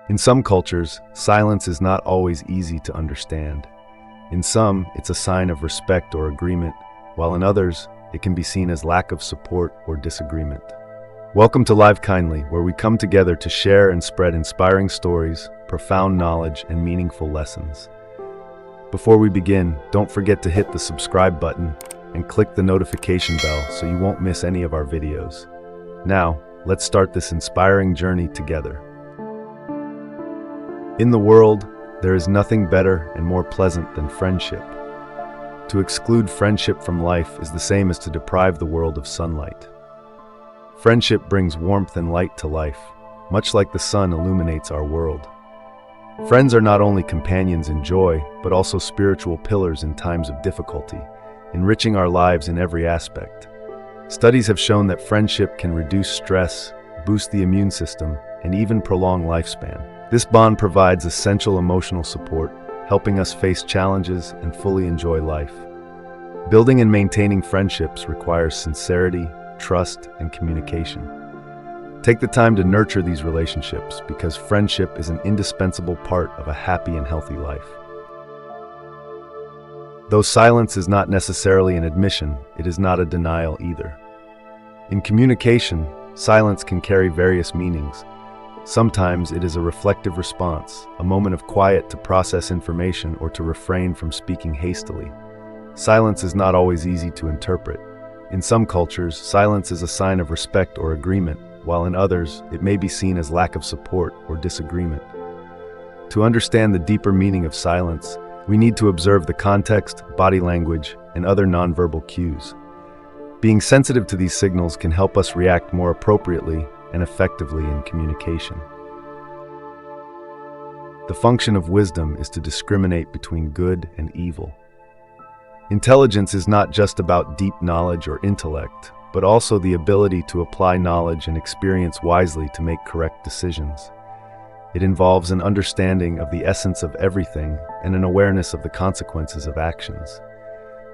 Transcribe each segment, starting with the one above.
In some cultures, silence is not always easy to understand. In some, it's a sign of respect or agreement, while in others, it can be seen as lack of support or disagreement. Welcome to Live Kindly, where we come together to share and spread inspiring stories, profound knowledge, and meaningful lessons. Before we begin, don't forget to hit the subscribe button and click the notification bell so you won't miss any of our videos. Now, let's start this inspiring journey together. In the world, there is nothing better and more pleasant than friendship. To exclude friendship from life is the same as to deprive the world of sunlight. Friendship brings warmth and light to life, much like the sun illuminates our world. Friends are not only companions in joy, but also spiritual pillars in times of difficulty, enriching our lives in every aspect. Studies have shown that friendship can reduce stress, boost the immune system, and even prolong lifespan. This bond provides essential emotional support, helping us face challenges and fully enjoy life. Building and maintaining friendships requires sincerity, trust, and communication. Take the time to nurture these relationships because friendship is an indispensable part of a happy and healthy life. Though silence is not necessarily an admission, it is not a denial either. In communication, silence can carry various meanings. Sometimes it is a reflective response, a moment of quiet to process information or to refrain from speaking hastily. Silence is not always easy to interpret. In some cultures, silence is a sign of respect or agreement, while in others, it may be seen as lack of support or disagreement. To understand the deeper meaning of silence, we need to observe the context, body language, and other nonverbal cues. Being sensitive to these signals can help us react more appropriately and effectively in communication. The function of wisdom is to discriminate between good and evil. Intelligence is not just about deep knowledge or intellect, but also the ability to apply knowledge and experience wisely to make correct decisions. It involves an understanding of the essence of everything and an awareness of the consequences of actions.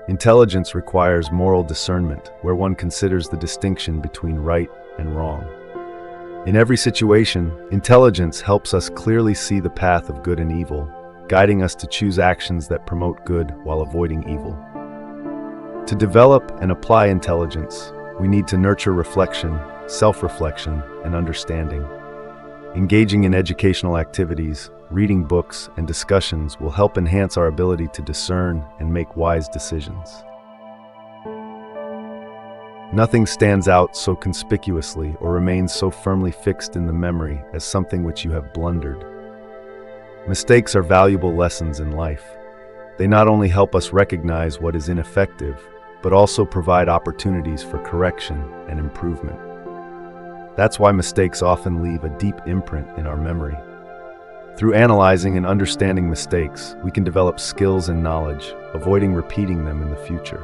Intelligence requires moral discernment, where one considers the distinction between right and wrong. In every situation, intelligence helps us clearly see the path of good and evil, guiding us to choose actions that promote good while avoiding evil. To develop and apply intelligence, we need to nurture reflection, self-reflection, and understanding. Engaging in educational activities, reading books, and discussions will help enhance our ability to discern and make wise decisions. Nothing stands out so conspicuously or remains so firmly fixed in the memory as something which you have blundered. Mistakes are valuable lessons in life. They not only help us recognize what is ineffective, but also provide opportunities for correction and improvement. That's why mistakes often leave a deep imprint in our memory. Through analyzing and understanding mistakes, we can develop skills and knowledge, avoiding repeating them in the future.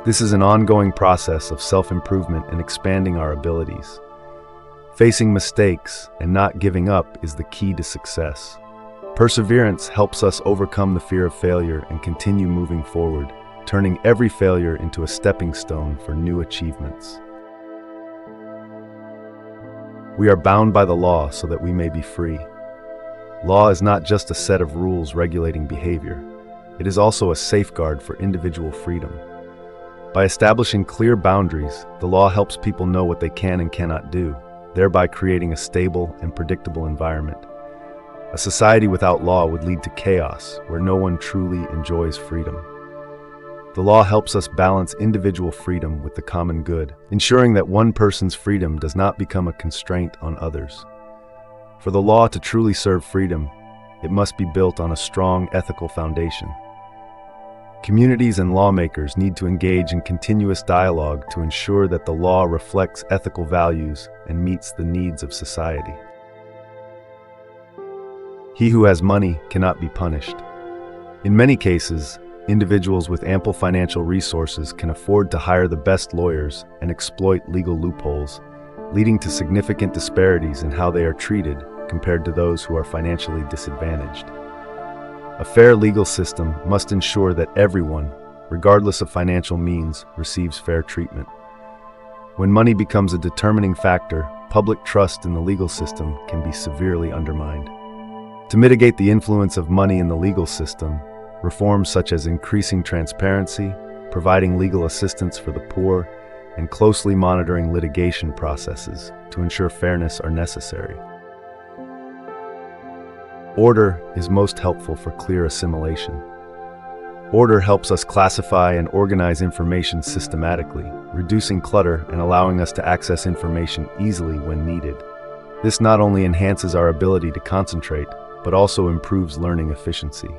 This is an ongoing process of self-improvement and expanding our abilities. Facing mistakes and not giving up is the key to success. Perseverance helps us overcome the fear of failure and continue moving forward, turning every failure into a stepping stone for new achievements. We are bound by the law so that we may be free. Law is not just a set of rules regulating behavior. It is also a safeguard for individual freedom. By establishing clear boundaries, the law helps people know what they can and cannot do, thereby creating a stable and predictable environment. A society without law would lead to chaos, where no one truly enjoys freedom. The law helps us balance individual freedom with the common good, ensuring that one person's freedom does not become a constraint on others. For the law to truly serve freedom, it must be built on a strong ethical foundation. Communities and lawmakers need to engage in continuous dialogue to ensure that the law reflects ethical values and meets the needs of society. He who has money cannot be punished. In many cases, individuals with ample financial resources can afford to hire the best lawyers and exploit legal loopholes, leading to significant disparities in how they are treated compared to those who are financially disadvantaged. A fair legal system must ensure that everyone, regardless of financial means, receives fair treatment. When money becomes a determining factor, public trust in the legal system can be severely undermined. To mitigate the influence of money in the legal system, reforms such as increasing transparency, providing legal assistance for the poor, and closely monitoring litigation processes to ensure fairness are necessary. Order is most helpful for clear assimilation. Order helps us classify and organize information systematically, reducing clutter and allowing us to access information easily when needed. This not only enhances our ability to concentrate, but also improves learning efficiency.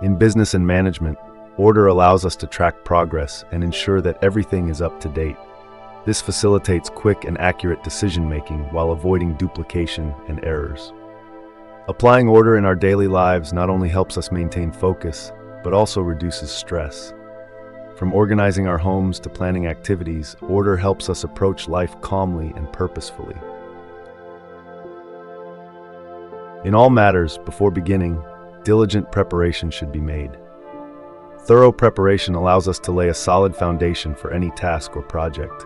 In business and management, order allows us to track progress and ensure that everything is up to date. This facilitates quick and accurate decision-making while avoiding duplication and errors. Applying order in our daily lives not only helps us maintain focus, but also reduces stress. From organizing our homes to planning activities, order helps us approach life calmly and purposefully. In all matters, before beginning, diligent preparation should be made. Thorough preparation allows us to lay a solid foundation for any task or project.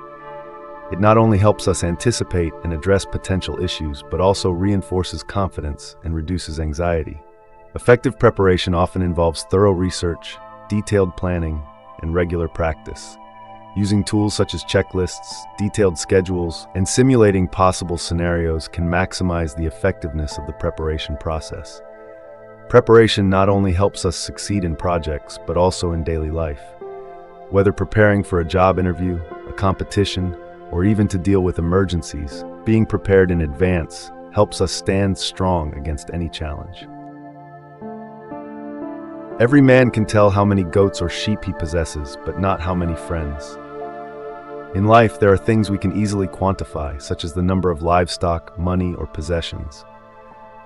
It not only helps us anticipate and address potential issues, but also reinforces confidence and reduces anxiety. Effective preparation often involves thorough research, detailed planning, and regular practice. Using tools such as checklists, detailed schedules, and simulating possible scenarios can maximize the effectiveness of the preparation process. Preparation not only helps us succeed in projects, but also in daily life. Whether preparing for a job interview, a competition, or even to deal with emergencies, being prepared in advance helps us stand strong against any challenge. Every man can tell how many goats or sheep he possesses, but not how many friends. In life, there are things we can easily quantify, such as the number of livestock, money, or possessions.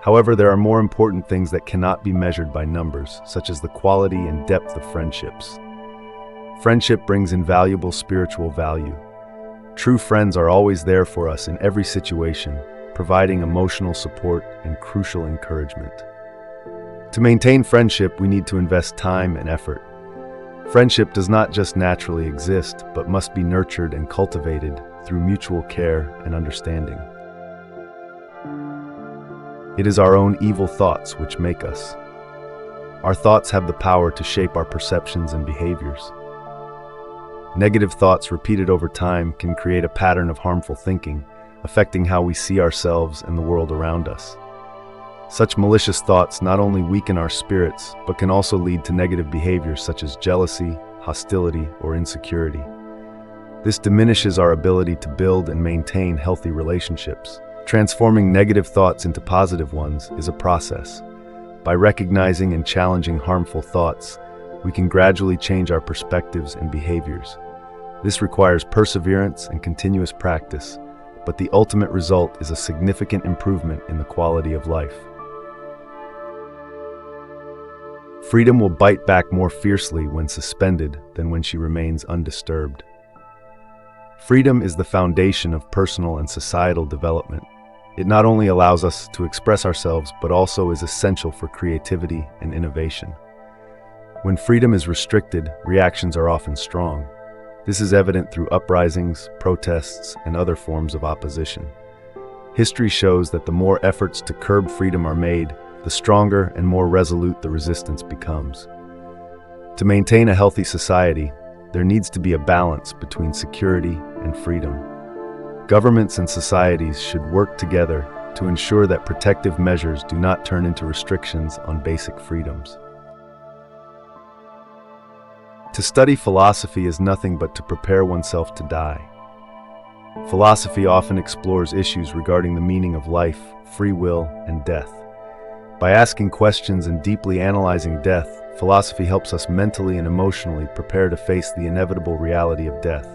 However, there are more important things that cannot be measured by numbers, such as the quality and depth of friendships. Friendship brings invaluable spiritual value. True friends are always there for us in every situation, providing emotional support and crucial encouragement. To maintain friendship, we need to invest time and effort. Friendship does not just naturally exist, but must be nurtured and cultivated through mutual care and understanding. It is our own evil thoughts which make us. Our thoughts have the power to shape our perceptions and behaviors. Negative thoughts repeated over time can create a pattern of harmful thinking, affecting how we see ourselves and the world around us. Such malicious thoughts not only weaken our spirits, but can also lead to negative behaviors such as jealousy, hostility, or insecurity. This diminishes our ability to build and maintain healthy relationships. Transforming negative thoughts into positive ones is a process. By recognizing and challenging harmful thoughts, we can gradually change our perspectives and behaviors. This requires perseverance and continuous practice, but the ultimate result is a significant improvement in the quality of life. Freedom will bite back more fiercely when suspended than when she remains undisturbed. Freedom is the foundation of personal and societal development. It not only allows us to express ourselves, but also is essential for creativity and innovation. When freedom is restricted, reactions are often strong. This is evident through uprisings, protests, and other forms of opposition. History shows that the more efforts to curb freedom are made, the stronger and more resolute the resistance becomes. To maintain a healthy society, there needs to be a balance between security and freedom. Governments and societies should work together to ensure that protective measures do not turn into restrictions on basic freedoms. To study philosophy is nothing but to prepare oneself to die. Philosophy often explores issues regarding the meaning of life, free will, and death. By asking questions and deeply analyzing death, philosophy helps us mentally and emotionally prepare to face the inevitable reality of death,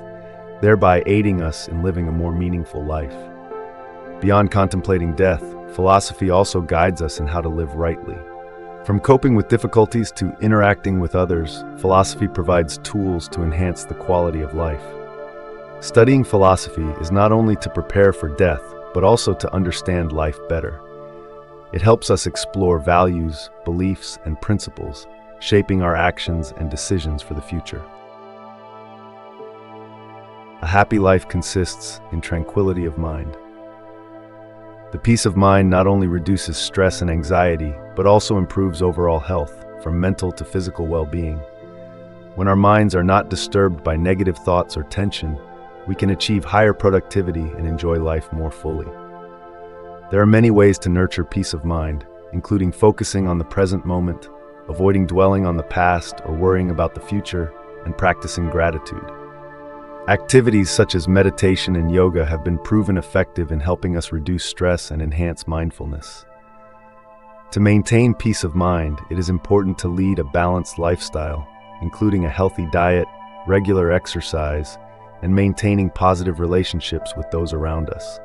thereby aiding us in living a more meaningful life. Beyond contemplating death, philosophy also guides us in how to live rightly. From coping with difficulties to interacting with others, philosophy provides tools to enhance the quality of life. Studying philosophy is not only to prepare for death, but also to understand life better. It helps us explore values, beliefs, and principles, shaping our actions and decisions for the future. A happy life consists in tranquility of mind. The peace of mind not only reduces stress and anxiety, but also improves overall health, from mental to physical well-being. When our minds are not disturbed by negative thoughts or tension, we can achieve higher productivity and enjoy life more fully. There are many ways to nurture peace of mind, including focusing on the present moment, avoiding dwelling on the past or worrying about the future, and practicing gratitude. Activities such as meditation and yoga have been proven effective in helping us reduce stress and enhance mindfulness. To maintain peace of mind, it is important to lead a balanced lifestyle, including a healthy diet, regular exercise, and maintaining positive relationships with those around us.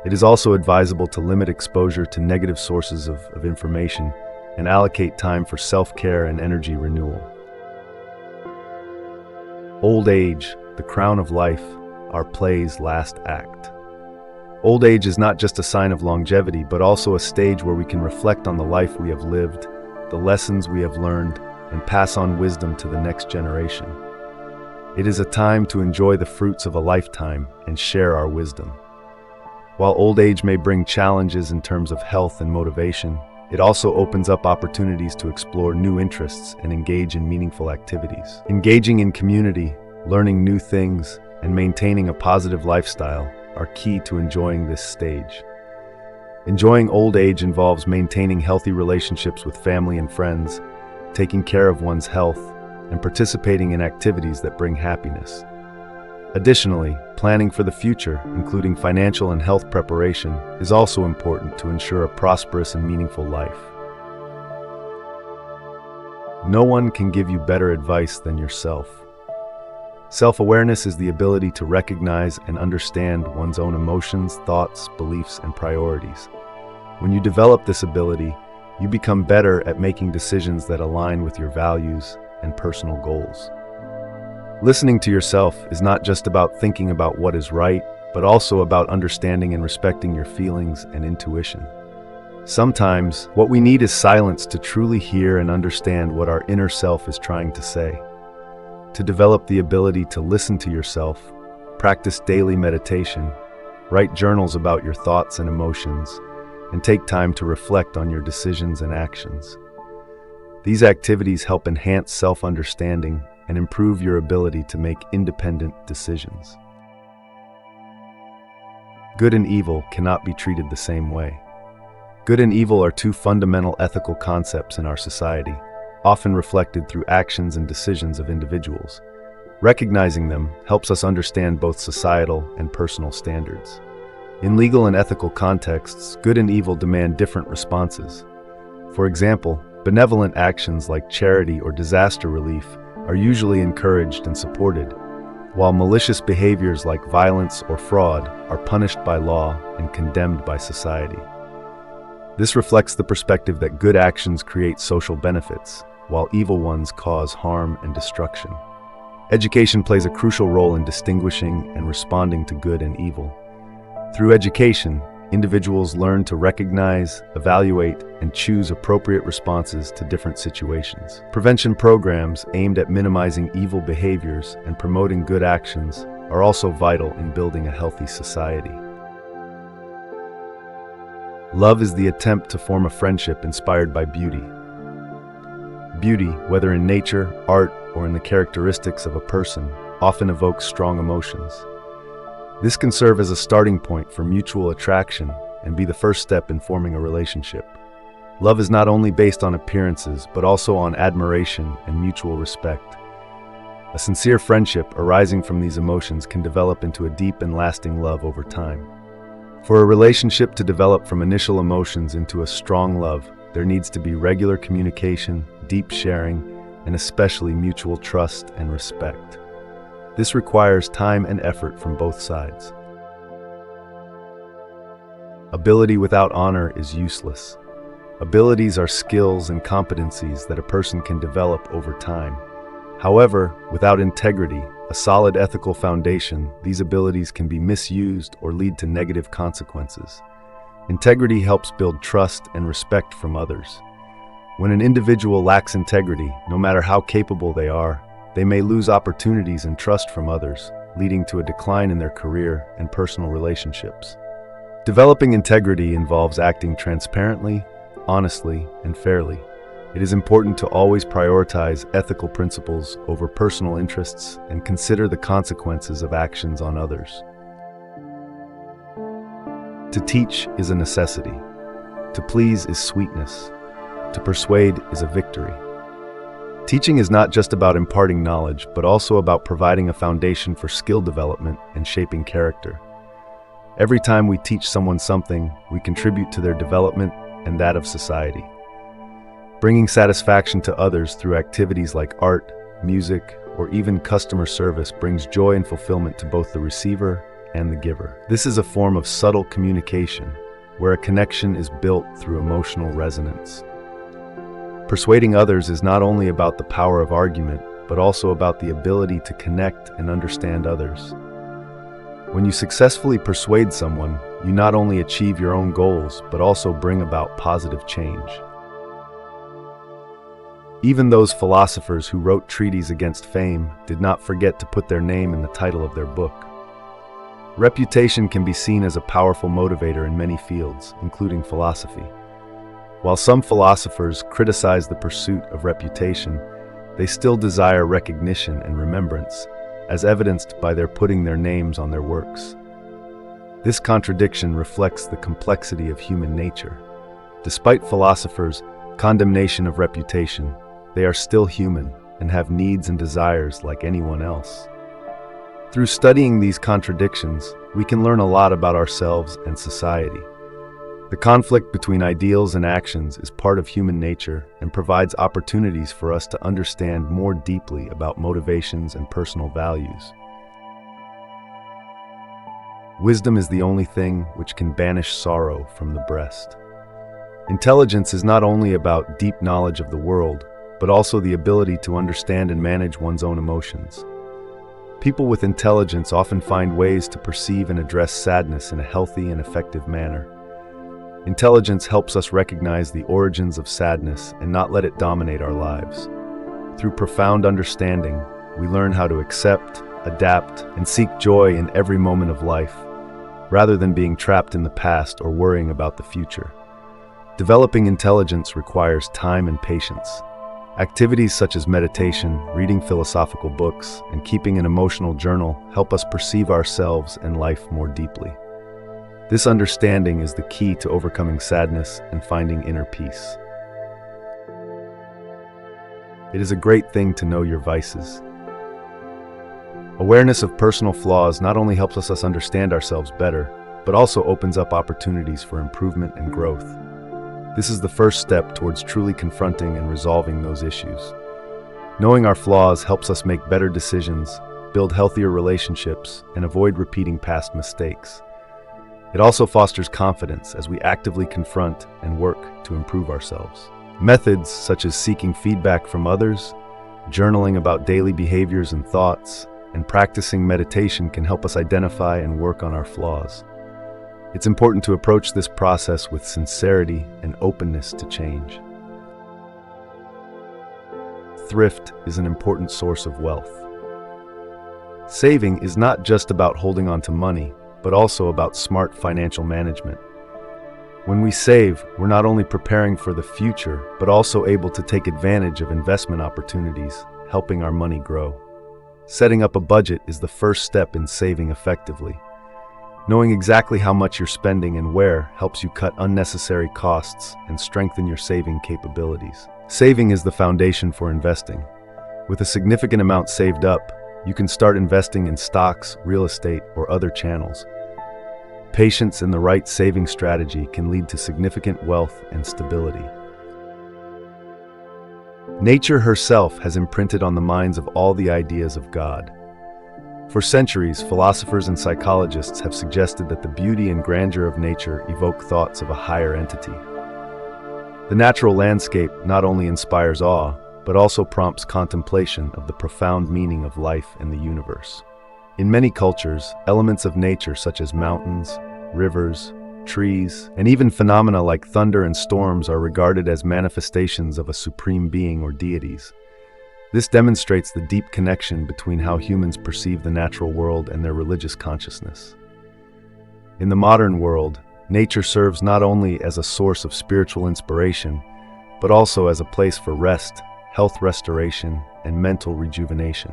It is also advisable to limit exposure to negative sources of information and allocate time for self-care and energy renewal. Old age, the crown of life, our play's last act. Old age is not just a sign of longevity, but also a stage where we can reflect on the life we have lived, the lessons we have learned, and pass on wisdom to the next generation. It is a time to enjoy the fruits of a lifetime and share our wisdom. While old age may bring challenges in terms of health and motivation, it also opens up opportunities to explore new interests and engage in meaningful activities. Engaging in community, learning new things, and maintaining a positive lifestyle are key to enjoying this stage. Enjoying old age involves maintaining healthy relationships with family and friends, taking care of one's health, and participating in activities that bring happiness. Additionally, planning for the future, including financial and health preparation, is also important to ensure a prosperous and meaningful life. No one can give you better advice than yourself. Self-awareness is the ability to recognize and understand one's own emotions, thoughts, beliefs, and priorities. When you develop this ability, you become better at making decisions that align with your values and personal goals. Listening to yourself is not just about thinking about what is right, but also about understanding and respecting your feelings and intuition. Sometimes, what we need is silence to truly hear and understand what our inner self is trying to say. To develop the ability to listen to yourself, practice daily meditation, write journals about your thoughts and emotions, and take time to reflect on your decisions and actions. These activities help enhance self-understanding and improve your ability to make independent decisions. Good and evil cannot be treated the same way. Good and evil are two fundamental ethical concepts in our society, often reflected through actions and decisions of individuals. Recognizing them helps us understand both societal and personal standards. In legal and ethical contexts, good and evil demand different responses. For example, benevolent actions like charity or disaster relief are usually encouraged and supported, while malicious behaviors like violence or fraud are punished by law and condemned by society. This reflects the perspective that good actions create social benefits, while evil ones cause harm and destruction. Education plays a crucial role in distinguishing and responding to good and evil. Through education, individuals learn to recognize, evaluate, and choose appropriate responses to different situations. Prevention programs aimed at minimizing evil behaviors and promoting good actions are also vital in building a healthy society. Love is the attempt to form a friendship inspired by beauty. Beauty, whether in nature, art, or in the characteristics of a person, often evokes strong emotions. This can serve as a starting point for mutual attraction and be the first step in forming a relationship. Love is not only based on appearances, but also on admiration and mutual respect. A sincere friendship arising from these emotions can develop into a deep and lasting love over time. For a relationship to develop from initial emotions into a strong love, there needs to be regular communication, deep sharing, and especially mutual trust and respect. This requires time and effort from both sides. Ability without honor is useless. Abilities are skills and competencies that a person can develop over time. However, without integrity, a solid ethical foundation, these abilities can be misused or lead to negative consequences. Integrity helps build trust and respect from others. When an individual lacks integrity, no matter how capable they are, they may lose opportunities and trust from others, leading to a decline in their career and personal relationships. Developing integrity involves acting transparently, honestly, and fairly. It is important to always prioritize ethical principles over personal interests and consider the consequences of actions on others. To teach is a necessity. To please is sweetness. To persuade is a victory. Teaching is not just about imparting knowledge, but also about providing a foundation for skill development and shaping character. Every time we teach someone something, we contribute to their development and that of society. Bringing satisfaction to others through activities like art, music, or even customer service brings joy and fulfillment to both the receiver and the giver. This is a form of subtle communication, where a connection is built through emotional resonance. Persuading others is not only about the power of argument, but also about the ability to connect and understand others. When you successfully persuade someone, you not only achieve your own goals, but also bring about positive change. Even those philosophers who wrote treatises against fame did not forget to put their name in the title of their book. Reputation can be seen as a powerful motivator in many fields, including philosophy. While some philosophers criticize the pursuit of reputation, they still desire recognition and remembrance, as evidenced by their putting their names on their works. This contradiction reflects the complexity of human nature. Despite philosophers' condemnation of reputation, they are still human and have needs and desires like anyone else. Through studying these contradictions, we can learn a lot about ourselves and society. The conflict between ideals and actions is part of human nature and provides opportunities for us to understand more deeply about motivations and personal values. Wisdom is the only thing which can banish sorrow from the breast. Intelligence is not only about deep knowledge of the world, but also the ability to understand and manage one's own emotions. People with intelligence often find ways to perceive and address sadness in a healthy and effective manner. Intelligence helps us recognize the origins of sadness and not let it dominate our lives. Through profound understanding, we learn how to accept, adapt, and seek joy in every moment of life, rather than being trapped in the past or worrying about the future. Developing intelligence requires time and patience. Activities such as meditation, reading philosophical books, and keeping an emotional journal help us perceive ourselves and life more deeply. This understanding is the key to overcoming sadness and finding inner peace. It is a great thing to know your vices. Awareness of personal flaws not only helps us understand ourselves better, but also opens up opportunities for improvement and growth. This is the first step towards truly confronting and resolving those issues. Knowing our flaws helps us make better decisions, build healthier relationships, and avoid repeating past mistakes. It also fosters confidence as we actively confront and work to improve ourselves. Methods such as seeking feedback from others, journaling about daily behaviors and thoughts, and practicing meditation can help us identify and work on our flaws. It's important to approach this process with sincerity and openness to change. Thrift is an important source of wealth. Saving is not just about holding on to money, but also about smart financial management. When we save, we're not only preparing for the future, but also able to take advantage of investment opportunities, helping our money grow. Setting up a budget is the first step in saving effectively. Knowing exactly how much you're spending and where helps you cut unnecessary costs and strengthen your saving capabilities. Saving is the foundation for investing. With a significant amount saved up, you can start investing in stocks, real estate, or other channels. Patience and the right saving strategy can lead to significant wealth and stability. Nature herself has imprinted on the minds of all the ideas of God. For centuries, philosophers and psychologists have suggested that the beauty and grandeur of nature evoke thoughts of a higher entity. The natural landscape not only inspires awe, but also prompts contemplation of the profound meaning of life and the universe. In many cultures, elements of nature such as mountains, rivers, trees, and even phenomena like thunder and storms are regarded as manifestations of a supreme being or deities. This demonstrates the deep connection between how humans perceive the natural world and their religious consciousness. In the modern world, Nature serves not only as a source of spiritual inspiration, but also as a place for rest, health restoration, and mental rejuvenation.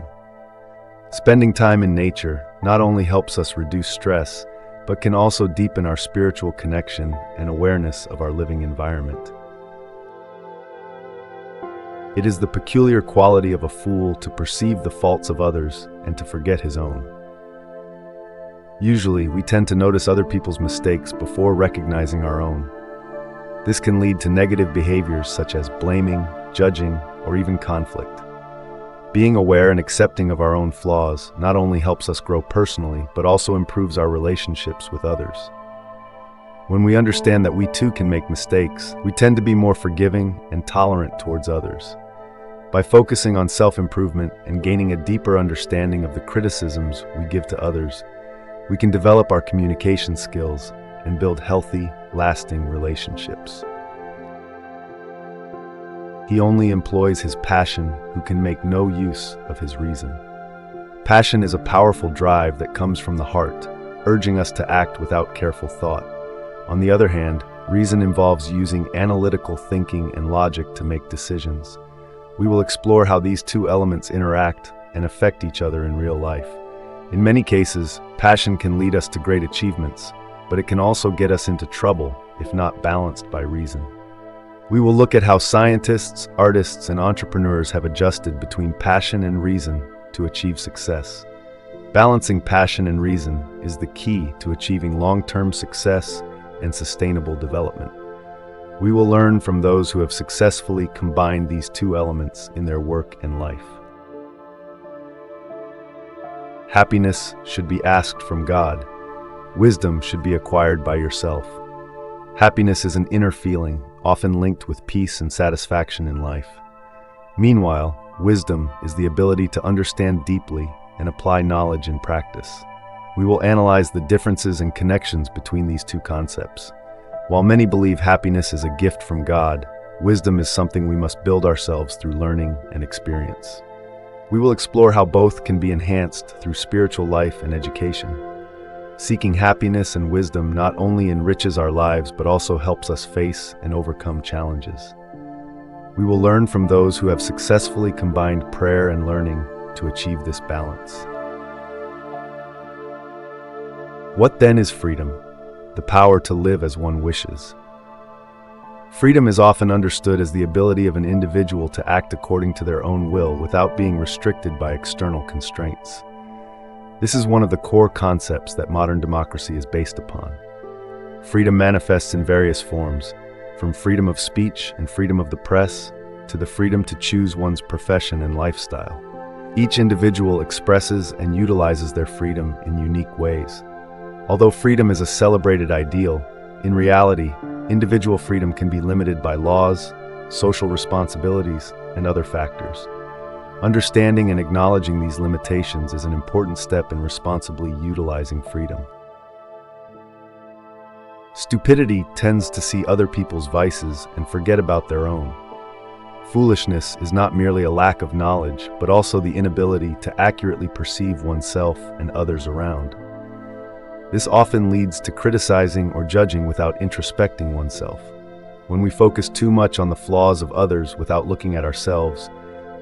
Spending time in nature not only helps us reduce stress, but can also deepen our spiritual connection and awareness of our living environment. It is the peculiar quality of a fool to perceive the faults of others and to forget his own. Usually, we tend to notice other people's mistakes before recognizing our own. This can lead to negative behaviors such as blaming, judging, or even conflict. Being aware and accepting of our own flaws not only helps us grow personally, but also improves our relationships with others. When we understand that we too can make mistakes, we tend to be more forgiving and tolerant towards others. By focusing on self-improvement and gaining a deeper understanding of the criticisms we give to others, we can develop our communication skills and build healthy, lasting relationships. He only employs his passion who can make no use of his reason. Passion is a powerful drive that comes from the heart, urging us to act without careful thought. On the other hand, reason involves using analytical thinking and logic to make decisions. We will explore how these two elements interact and affect each other in real life. In many cases, passion can lead us to great achievements, but it can also get us into trouble if not balanced by reason. We will look at how scientists, artists, and entrepreneurs have adjusted between passion and reason to achieve success. Balancing passion and reason is the key to achieving long-term success and sustainable development. We will learn from those who have successfully combined these two elements in their work and life. Happiness should be asked from God. Wisdom should be acquired by yourself. Happiness is an inner feeling, often linked with peace and satisfaction in life. Meanwhile, wisdom is the ability to understand deeply and apply knowledge in practice. We will analyze the differences and connections between these two concepts. While many believe happiness is a gift from God, wisdom is something we must build ourselves through learning and experience. We will explore how both can be enhanced through spiritual life and education. Seeking happiness and wisdom not only enriches our lives but also helps us face and overcome challenges. We will learn from those who have successfully combined prayer and learning to achieve this balance. What then is freedom? The power to live as one wishes. Freedom is often understood as the ability of an individual to act according to their own will without being restricted by external constraints. This is one of the core concepts that modern democracy is based upon. Freedom manifests in various forms, from freedom of speech and freedom of the press to the freedom to choose one's profession and lifestyle. Each individual expresses and utilizes their freedom in unique ways. Although freedom is a celebrated ideal, in reality, individual freedom can be limited by laws, social responsibilities, and other factors. Understanding and acknowledging these limitations is an important step in responsibly utilizing freedom. Stupidity tends to see other people's vices and forget about their own. Foolishness is not merely a lack of knowledge, but also the inability to accurately perceive oneself and others around. This often leads to criticizing or judging without introspecting oneself. When we focus too much on the flaws of others without looking at ourselves,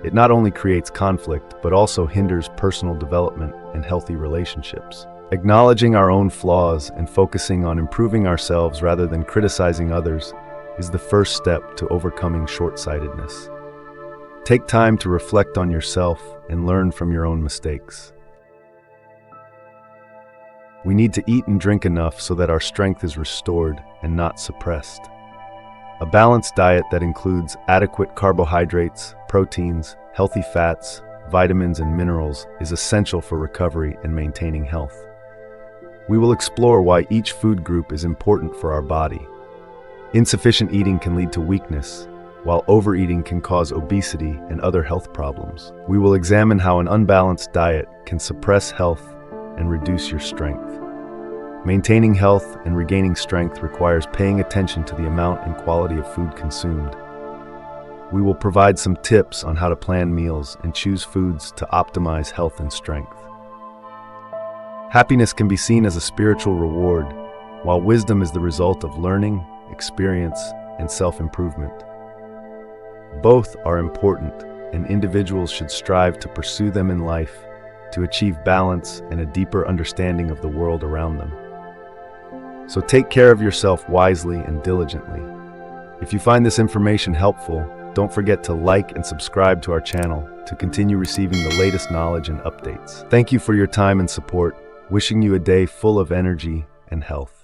it not only creates conflict, but also hinders personal development and healthy relationships. Acknowledging our own flaws and focusing on improving ourselves rather than criticizing others is the first step to overcoming short-sightedness. Take time to reflect on yourself and learn from your own mistakes. We need to eat and drink enough so that our strength is restored and not suppressed. A balanced diet that includes adequate carbohydrates, proteins, healthy fats, vitamins, and minerals is essential for recovery and maintaining health. We will explore why each food group is important for our body. Insufficient eating can lead to weakness, while overeating can cause obesity and other health problems. We will examine how an unbalanced diet can suppress health and reduce your strength. Maintaining health and regaining strength requires paying attention to the amount and quality of food consumed. We will provide some tips on how to plan meals and choose foods to optimize health and strength. Happiness can be seen as a spiritual reward, while wisdom is the result of learning, experience, and self-improvement. Both are important, and individuals should strive to pursue them in life to achieve balance and a deeper understanding of the world around them. So take care of yourself wisely and diligently. If you find this information helpful, don't forget to like and subscribe to our channel to continue receiving the latest knowledge and updates. Thank you for your time and support. Wishing you a day full of energy and health.